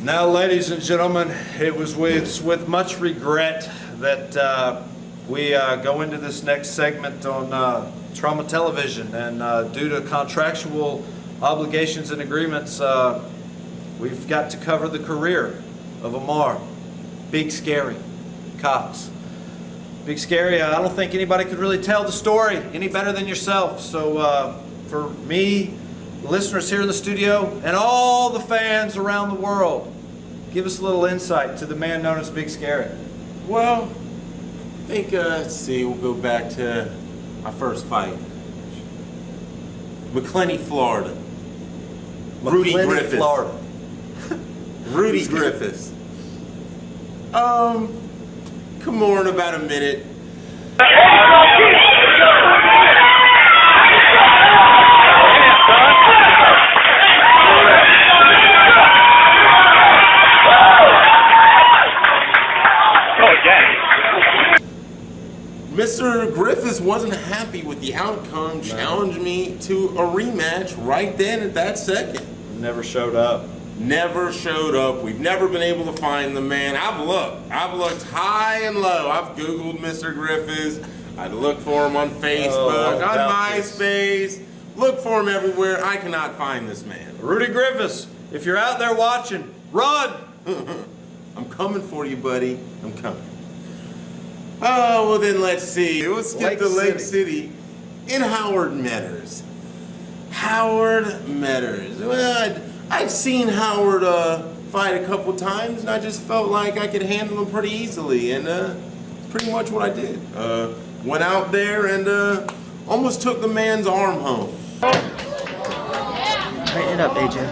Now, ladies and gentlemen, it was with much regret that we go into this next segment on trauma television, and due to contractual obligations and agreements, we've got to cover the career of Amar, Big Scary Cox. Big Scary, I don't think anybody could really tell the story any better than yourself. So for me, the listeners here in the studio, and all the fans around the world, give us a little insight to the man known as Big Scary. Well, I think, let's see, we'll go back to my first fight. McClenny, Florida. Rudy Griffiths. Florida. Rudy Griffiths. Come on, about a minute. Mr. Griffiths wasn't happy with the outcome, challenged me to a rematch right then at that second. Never showed up. Never showed up. We've never been able to find the man. I've looked high and low. I've Googled Mr. Griffiths. I'd look for him on Facebook, on MySpace. Look for him everywhere. I cannot find this man. Rudy Griffiths, if you're out there watching, run! I'm coming for you, buddy. I'm coming. Oh, well then let's see. Let's skip to Lake City in Howard Metters. Howard Metters. Well, I'd seen Howard fight a couple times, and I just felt like I could handle him pretty easily, and pretty much what I did. Went out there and almost took the man's arm home. Tighten it up, AJ.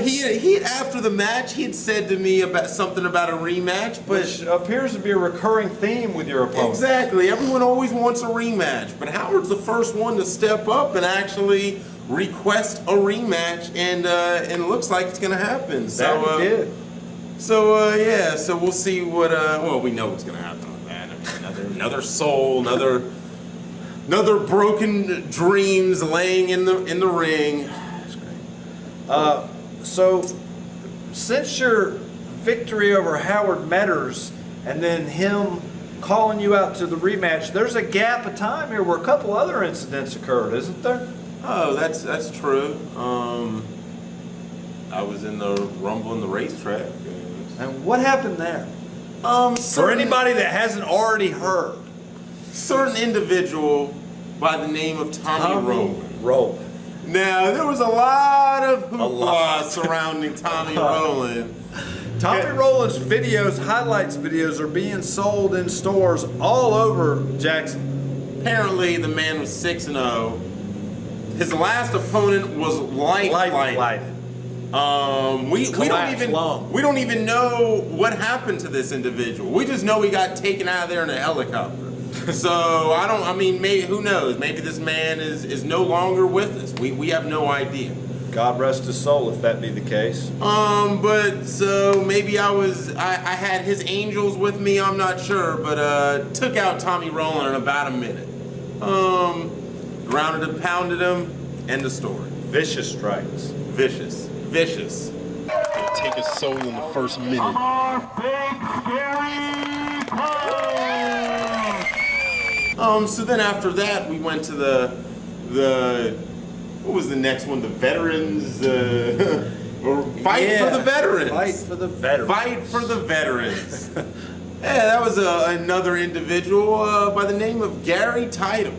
He after the match, he had said to me about something about a rematch, but which appears to be a recurring theme with your opponent. Exactly. Everyone always wants a rematch, but Howard's the first one to step up and actually request a rematch, and it looks like it's going to happen. That he did. So yeah. So we'll see what. Well, we know what's going to happen with that. Another soul, another broken dreams laying in the ring. That's great. So, since your victory over Howard Metters and then him calling you out to the rematch, there's a gap of time here where a couple other incidents occurred, isn't there? Oh, that's true. I was in the Rumble in the racetrack. And what happened there? For anybody that hasn't already heard, certain individual by the name of Tommy Rowland. Now, there was a lot of hoopla surrounding Tommy Rowland. Tommy Rowland's highlights videos are being sold in stores all over Jackson. Apparently, the man was 6-0. His last opponent was lighted. We don't even know what happened to this individual. We just know he got taken out of there in a helicopter. So who knows? Maybe this man is no longer with us. We have no idea. God rest his soul if that be the case. But so maybe I had his angels with me, I'm not sure, but took out Tommy Rowland in about a minute. Grounded and pounded him, end of story. Vicious strikes. Vicious. Take his soul in the first minute. So then after that, we went to what was the next one? The Veterans, or Fight for the Veterans. Fight for the Veterans. Fight for the Veterans. Yeah, that was another individual by the name of Gary Title.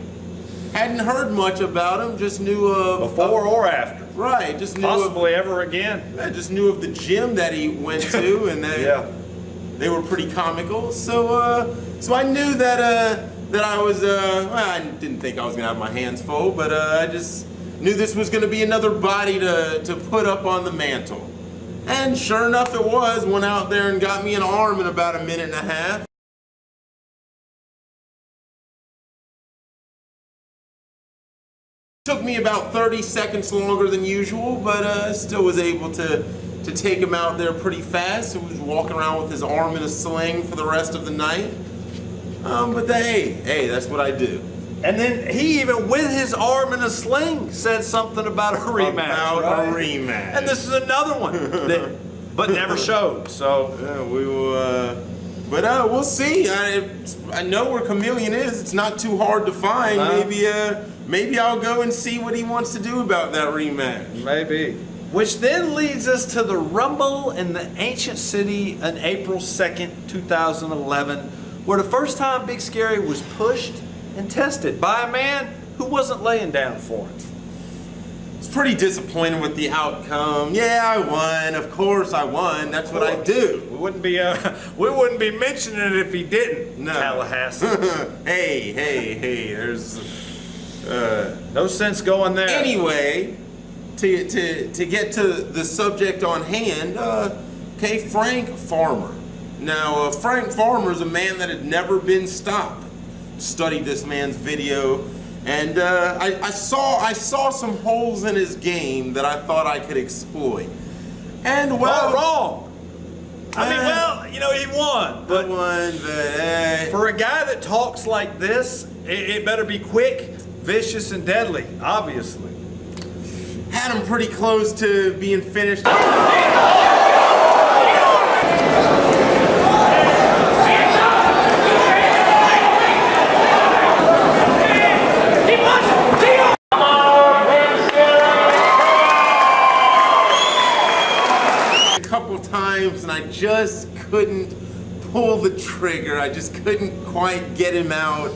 Hadn't heard much about him, just knew of... Before or after. Right, just knew possibly ever again. I just knew of the gym that he went to, and they were pretty comical. So I knew that I was, I didn't think I was going to have my hands full, but I just knew this was going to be another body to put up on the mantle. And sure enough it was, went out there and got me an arm in about a minute and a half. Took me about 30 seconds longer than usual, but still was able to take him out there pretty fast. He was walking around with his arm in a sling for the rest of the night. But hey, that's what I do. And then he even, with his arm in a sling, said something about a rematch. About a rematch. And this is another one that, but never showed. So yeah, we will. But we'll see. I know where Chameleon is. It's not too hard to find. Maybe I'll go and see what he wants to do about that rematch. Maybe. Which then leads us to the Rumble in the ancient city on April 2nd, 2011, where the first time Big Scary was pushed and tested by a man who wasn't laying down for it. It's pretty disappointed with the outcome. Yeah, I won. Of course I won. That's what I do. We wouldn't be mentioning it if he didn't. No. Tallahassee. hey. There's no sense going there. Anyway, to get to the subject on hand, okay, Frank Farmer. Now, Frank Farmer is a man that had never been stopped. Studied this man's video, and I saw some holes in his game that I thought I could exploit. And well, wrong. I mean, well, you know, he won, but for a guy that talks like this, it better be quick, vicious, and deadly. Obviously, had him pretty close to being finished. And I just couldn't pull the trigger. I just couldn't quite get him out.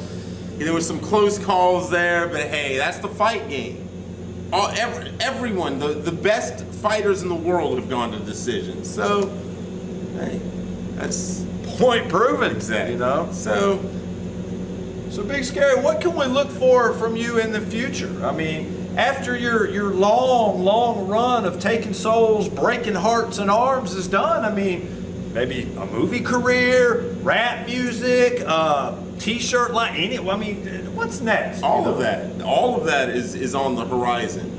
There was some close calls there, but hey, that's the fight game. Everyone, the best fighters in the world have gone to decisions. So, hey, that's point proven. Exactly. You know. So Big Scary, what can we look for from you in the future? I mean, after your long run of taking souls, breaking hearts and arms is done, I mean, maybe a movie career, rap music, t-shirt line, I mean, what's next? All of that is on the horizon.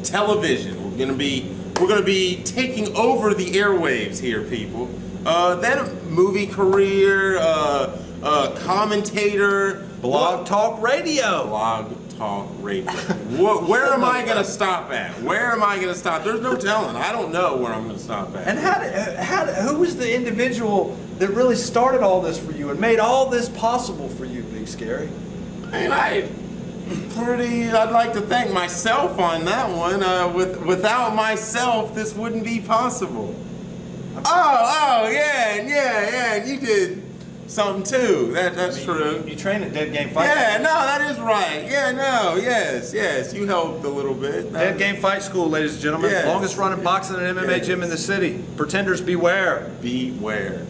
Television, we're gonna be taking over the airwaves here, people. Then a movie career, commentator, Blog Talk Radio. Where am I going to stop at? Where am I going to stop? There's no telling. I don't know where I'm going to stop at. And who was the individual that really started all this for you and made all this possible for you, Big Scary? I'd like to thank myself on that one. Without myself, this wouldn't be possible. Yeah, and you did something too. That's true. You train at Dead Game Fight. Yeah, no, that is right. Yeah, no, yes, you helped a little bit. Dead Game Fight School, ladies and gentlemen. Yes. Longest running boxing and MMA gym in the city. Pretenders beware. Beware.